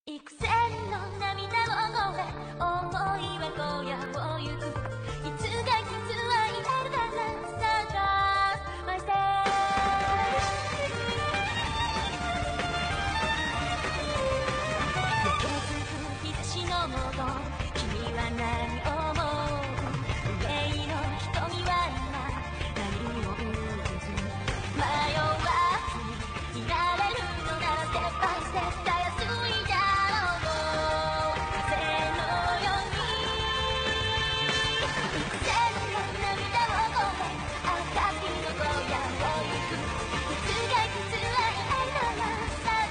幾千の涙を越え思いは荒野を行くいつか傷は癒えるから探す myself 焼けつく日差しのもと君は何を思う憂いの瞳は今何も映ず迷わずにいられるのならステップバイステップたやすいじゃろう風のように幾千の涙を越え暁の荒野を行くいつか傷は癒えたら探せ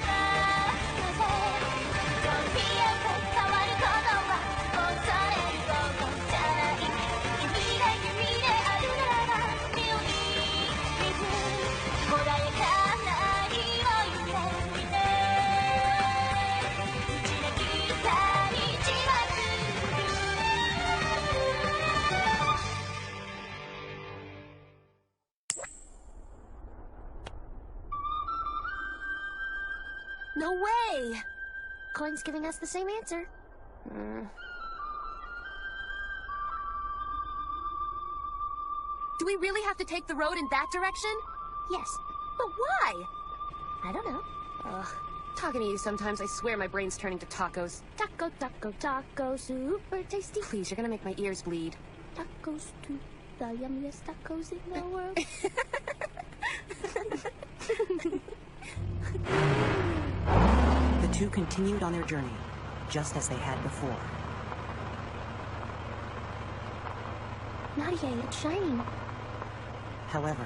Don't be afraid 変わることは恐れることじゃない君であるならば Feel it 穏やかな日を夢見て道なき旅道は来る No way! Coin's giving us the same answer. Do we really have to take the road in that direction? Yes. But why? I don't know. Talking to you sometimes, I swear my brain's turning to tacos. Taco, taco, taco, super tasty. Please, you're gonna make my ears bleed. Tacos to the yummiest tacos in the world. The two continued on their journey, just as they had before. Nadia, it's shining. However,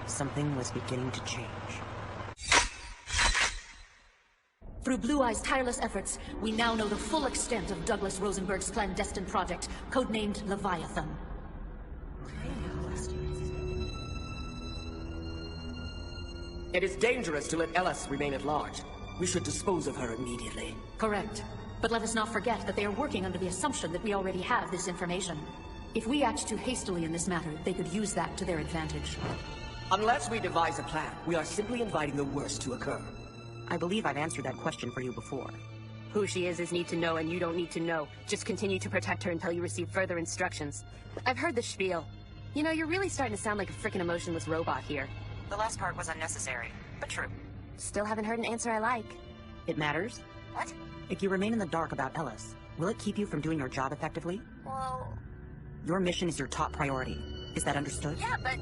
something was beginning to change. Through Blue Eye's tireless efforts, we now know the full extent of Douglas Rosenberg's clandestine project, codenamed Leviathan. It is dangerous to let Ellis remain at large. We should dispose of her immediately. Correct. But let us not forget that they are working under the assumption that we already have this information. If we act too hastily in this matter, they could use that to their advantage. Unless we devise a plan, we are simply inviting the worst to occur. I believe I've answered that question for you before. Who she is need to know, and you don't need to know. Just continue to protect her until you receive further instructions. I've heard the spiel. You know, you're really starting to sound like a frickin' emotionless robot here. The last part was unnecessary, but true. Still haven't heard an answer I like. It matters? What? If you remain in the dark about Ellis, will it keep you from doing your job effectively? Well... Your mission is your top priority. Is that understood? Yeah, but...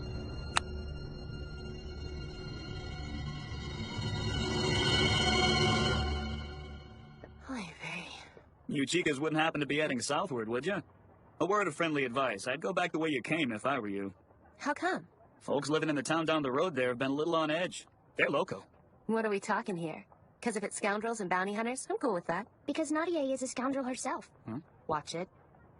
Oy vey. You chicas wouldn't happen to be heading southward, would you? A word of friendly advice. I'd go back the way you came if I were you. How come? Folks living in the town down the road there have been a little on edge. They're loco. What are we talking here? Because if it's scoundrels and bounty hunters, I'm cool with that. Because Nadia is a scoundrel herself. Huh? Watch it.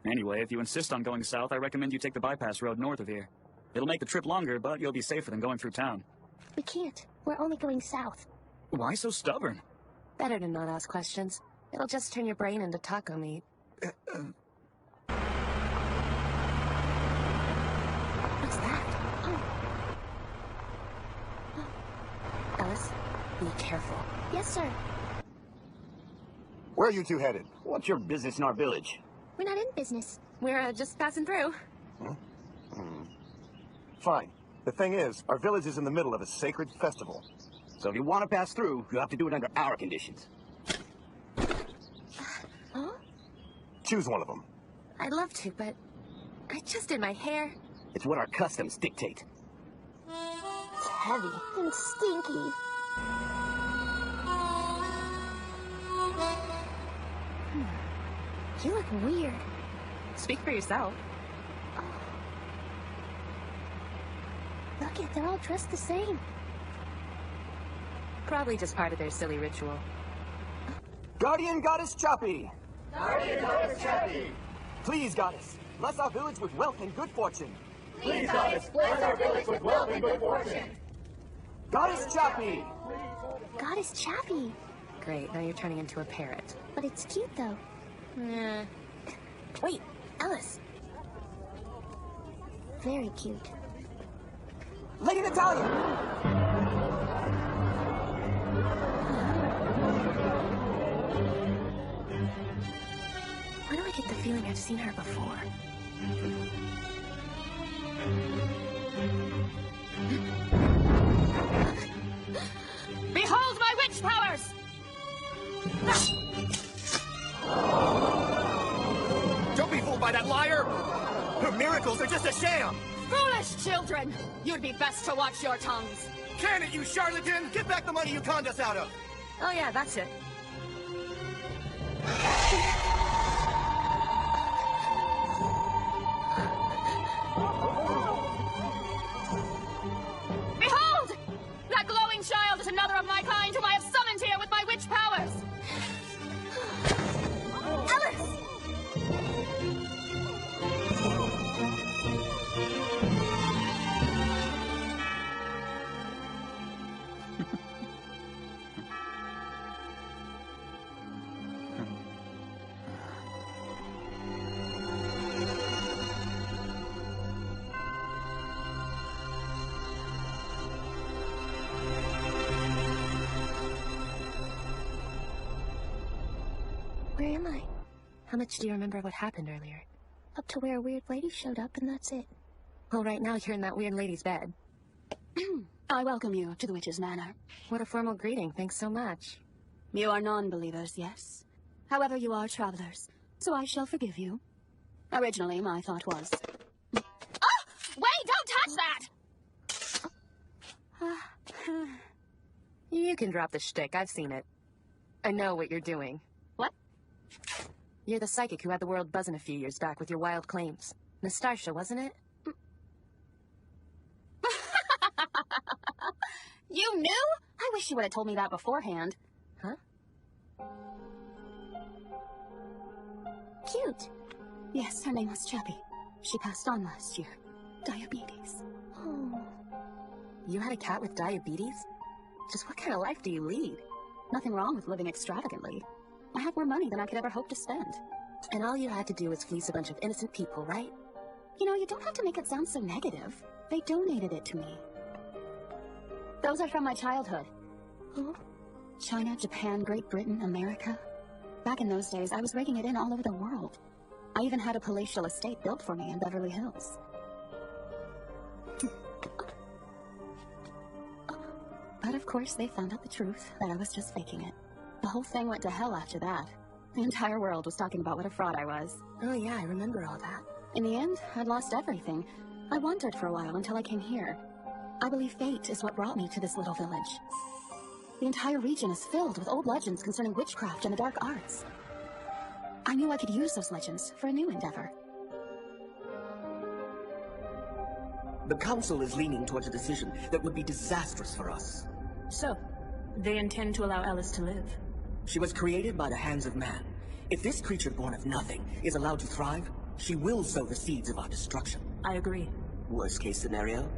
Anyway, if you insist on going south, I recommend you take the bypass road north of here. It'll make the trip longer, but you'll be safer than going through town. We can't. We're only going south. Why so stubborn? Better to not ask questions. It'll just turn your brain into taco meat. What's that? Oh. Ellis, be careful. Yes, sir. Where are you two headed? What's your business in our village? We're not in business. We're just passing through. Fine. The thing is, our village is in the middle of a sacred festival. So if you want to pass through, you have to do it under our conditions. Huh? Choose one of them. I'd love to, but I just did my hair. It's what our customs dictate. It's heavy. And stinky. You look weird. Speak for yourself. Look it, they're all dressed the same. Probably just part of their silly ritual. Guardian Goddess Choppy! Guardian Goddess Choppy! Please, Goddess, bless our village with wealth and good fortune. Please, Goddess, bless our village with wealth and good fortune. Goddess Choppy! Goddess Chappy. Great, now you're turning into a parrot. But it's cute, though. Yeah. Wait, Ellis. Very cute. Lady Natalia! feeling I've seen her before. Behold my witch powers! Don't be fooled by that liar! Her miracles are just a sham! Foolish children! You'd be best to watch your tongues. Can it, you charlatan! Get back the money you conned us out of! Oh yeah, that's it. Behold! That glowing child is another of my kind whom I have summoned here with my witch powers! Where am I? How much do you remember of what happened earlier? Up to where a weird lady showed up, and that's it. Well, right now you're in that weird lady's bed. I welcome you to the Witch's Manor. What a formal greeting, thanks so much. You are non-believers, yes. However, you are travelers, so I shall forgive you. Originally, my thought was... Oh! Wait, don't touch that! You can drop the shtick, I've seen it. I know what you're doing. What? You're the psychic who had the world buzzing a few years back with your wild claims. Nastarsha, wasn't it? You knew? I wish you would have told me that beforehand. Huh? Cute. Yes, her name was Chappie. She passed on last year. Diabetes. Oh. You had a cat with diabetes? Just what kind of life do you lead? Nothing wrong with living extravagantly. I have more money than I could ever hope to spend. And all you had to do was fleece a bunch of innocent people, right? You know, you don't have to make it sound so negative. They donated it to me. Those are from my childhood. Huh? China, Japan, Great Britain, America. Back in those days, I was raking it in all over the world. I even had a palatial estate built for me in Beverly Hills. But of course, they found out the truth, that I was just faking it. The whole thing went to hell after that. The entire world was talking about what a fraud I was. Oh yeah, I remember all that. In the end, I'd lost everything. I wandered for a while until I came here. I believe fate is what brought me to this little village. The entire region is filled with old legends concerning witchcraft and the dark arts. I knew I could use those legends for a new endeavor. The Council is leaning towards a decision that would be disastrous for us. So, they intend to allow Alice to live? She was created by the hands of man. If this creature born of nothing is allowed to thrive, she will sow the seeds of our destruction. I agree. Worst case scenario,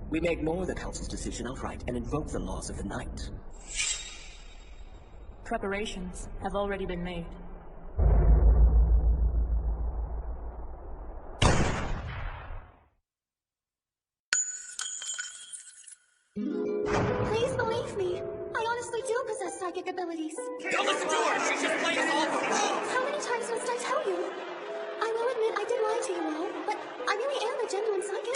we may ignore the Council's decision outright and invoke the laws of the night. Preparations have already been made. Please believe me. I honestly do possess psychic abilities. Don't listen to her! She's just playing us all for fools! How many times must I tell you? I will admit I did lie to you all, but I really am a genuine psychic.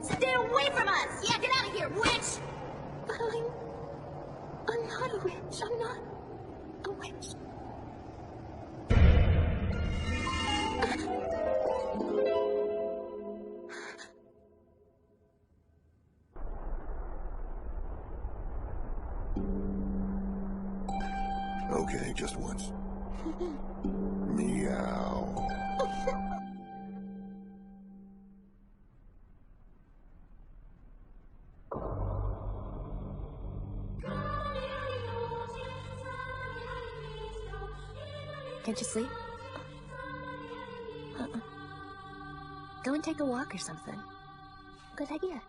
Stay away from us! Yeah, get out of here, witch! But I'm not a witch. I'm not a witch. Okay, just once. Meow. Can't you sleep? Go and take a walk or something. Good idea.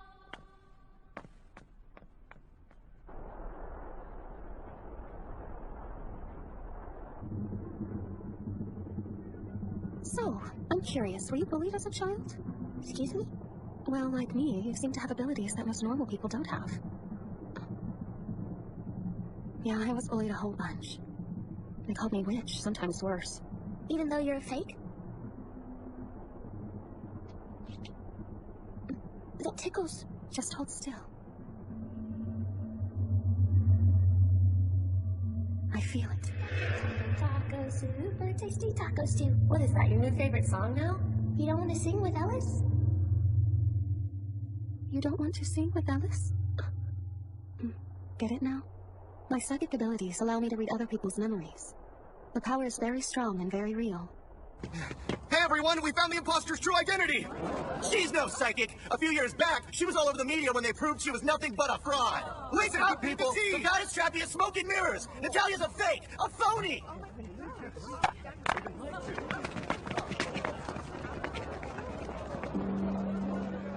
So, I'm curious, were you bullied as a child? Excuse me? Well, like me, you seem to have abilities that most normal people don't have. Yeah, I was bullied a whole bunch. They called me witch, sometimes worse. Even though you're a fake? That tickles. Just hold still. I feel it. Taco super tasty tacos too. What is that, your new favorite song now? You don't want to sing with Ellis? You don't want to sing with Ellis? Get it now? My psychic abilities allow me to read other people's memories. The power is very strong and very real. Hey everyone, we found the imposter's true identity! She's no psychic! A few years back, she was all over the media when they proved she was nothing but a fraud! Listen up, people! The goddess trapped me in smoke and mirrors! Natalia's a fake! A phony!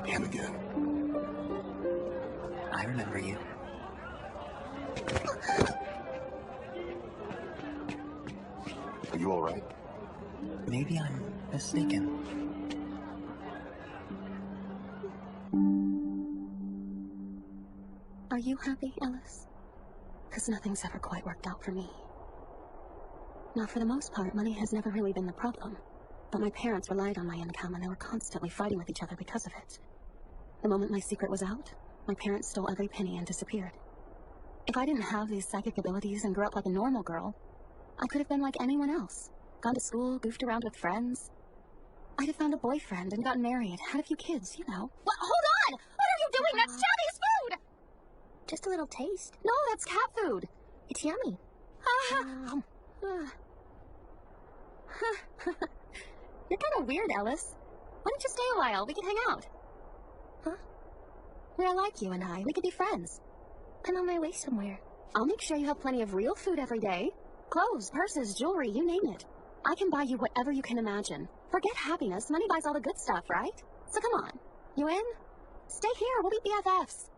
Him again. I remember you. Are you alright? Maybe I'm mistaken. Are you happy, Ellis? Because nothing's ever quite worked out for me. Now, for the most part, money has never really been the problem. But my parents relied on my income, and they were constantly fighting with each other because of it. The moment my secret was out, my parents stole every penny and disappeared. If I didn't have these psychic abilities and grew up like a normal girl, I could have been like anyone else. Gone to school, goofed around with friends. I'd have found a boyfriend and gotten married, had a few kids, you know. What? Hold on! What are you doing? That's Chinese food! Just a little taste. No, that's cat food. It's yummy. You're kind of weird, Ellis. Why don't you stay a while? We can hang out. Huh? We're like you and I. We could be friends. I'm on my way somewhere. I'll make sure you have plenty of real food every day. Clothes, purses, jewelry, you name it. I can buy you whatever you can imagine. Forget happiness. Money buys all the good stuff, right? So come on. You in? Stay here. We'll be BFFs.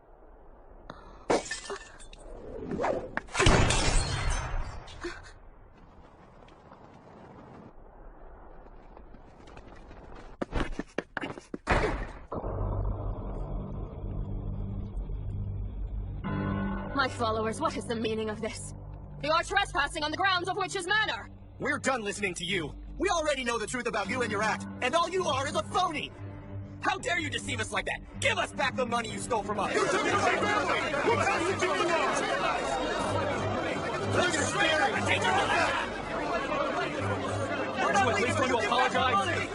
My followers, what is the meaning of this? You are trespassing on the grounds of Witch's Manor! We're done listening to you. We already know the truth about you and your act, and all you are is a phony! How dare you deceive us like that? Give us back the money you stole from us! You took it away from me! Who else did you belong? Look at scary! Take your money! Aren't you at least going to apologize?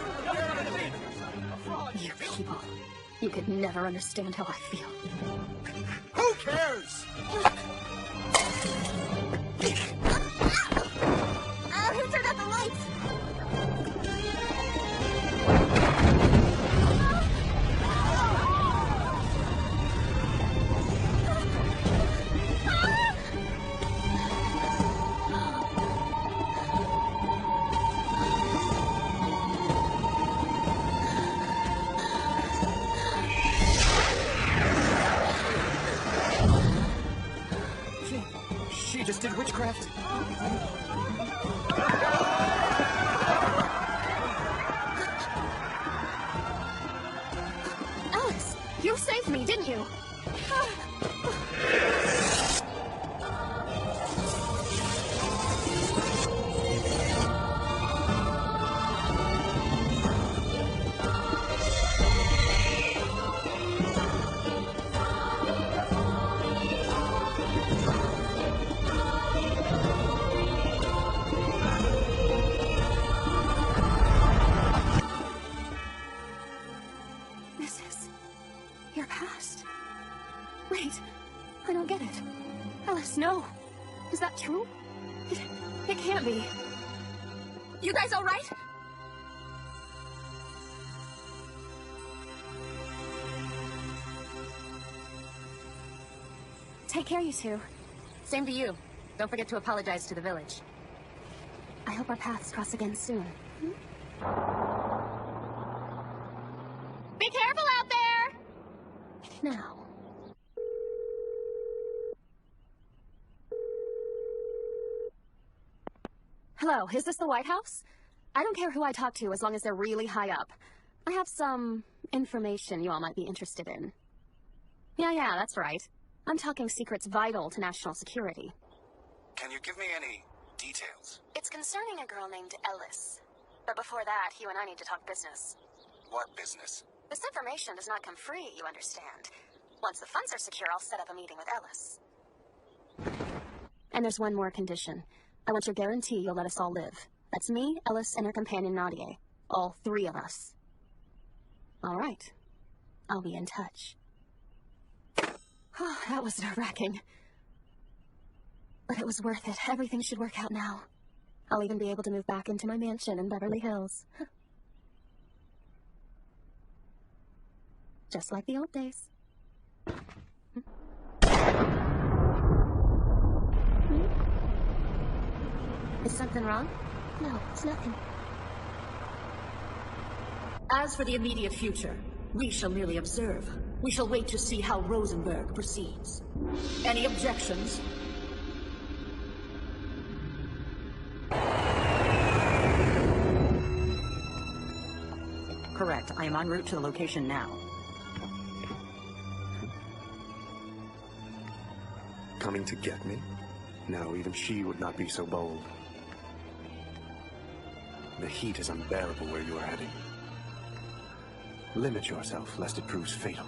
You people. You could never understand how I feel. Who cares? Who turned out the lights? She just did witchcraft. Alex, you saved me, didn't you? This is your past. Wait, I don't get it. Alice, no. Is that true? It can't be. You guys all right? Take care, you two. Same to you. Don't forget to apologize to the village. I hope our paths cross again soon. Be careful out there! Now. Hello, is this the White House? I don't care who I talk to as long as they're really high up. I have some information you all might be interested in. Yeah, that's right. I'm talking secrets vital to national security. Can you give me any details? It's concerning a girl named Ellis. But before that, you and I need to talk business. What business? This information does not come free, you understand. Once the funds are secure, I'll set up a meeting with Ellis. And there's one more condition. I want your guarantee you'll let us all live. That's me, Ellis, and her companion Nadia. All three of us. All right. I'll be in touch. Oh, that was nerve-wracking. But it was worth it. Everything should work out now. I'll even be able to move back into my mansion in Beverly Hills. Just like the old days. Is something wrong? No, it's nothing. As for the immediate future, we shall merely observe. We shall wait to see how Rosenberg proceeds. Any objections? Correct. I am en route to the location now. Coming to get me? No, even she would not be so bold. The heat is unbearable where you are heading. Limit yourself, lest it proves fatal.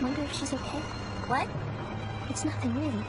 Wonder if she's okay. What? It's nothing really.